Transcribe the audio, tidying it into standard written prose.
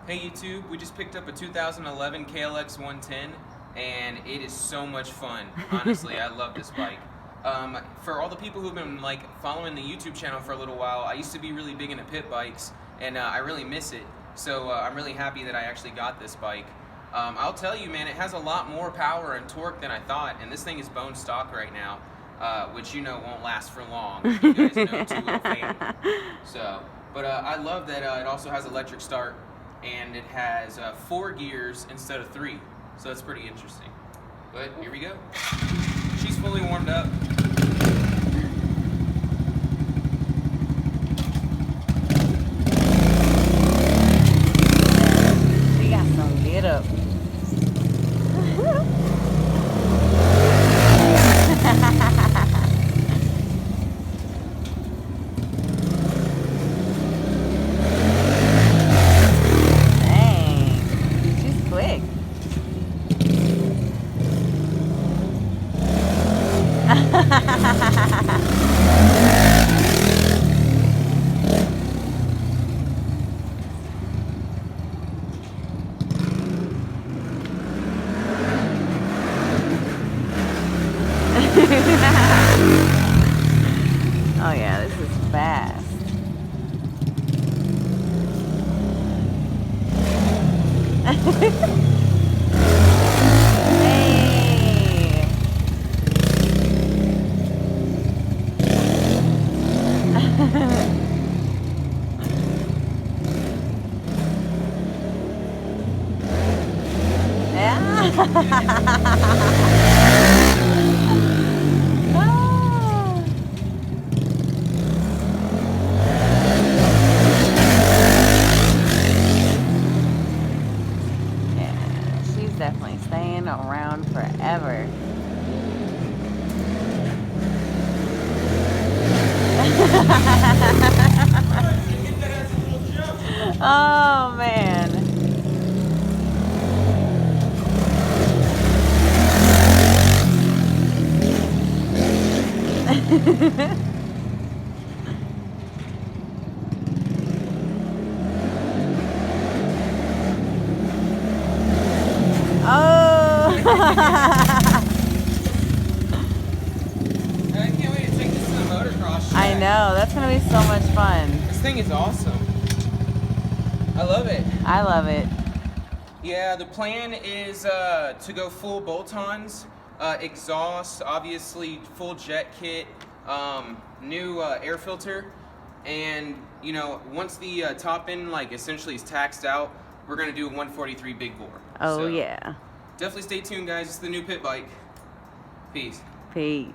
Hey YouTube, we just picked up a 2011 KLX110 and it is so much fun. Honestly, I love this bike. For all the people who've been following the YouTube channel for a little while, I used to be really big into pit bikes and I really miss it. So I'm really happy that I actually got this bike. I'll tell you, man, it has a lot more power and torque than I thought, and this thing is bone stock right now, which you know won't last for long. You guys know, two little family. But I love that it also has electric start, and it has 4 gears instead of 3, so that's pretty interesting. But here we go. She's fully warmed up. She got some get up. Oh yeah, this is fast. Definitely staying around forever. Oh man. I can't wait to take this to the motocross track. I know, that's gonna be so much fun. This thing is awesome. I love it. I love it. Yeah, the plan is to go full bolt-ons, exhaust, obviously full jet kit, new air filter, and you know, once the top end essentially is taxed out, we're gonna do a 143 big bore. Oh so, yeah. Definitely stay tuned, guys. It's the new pit bike. Peace. Peace.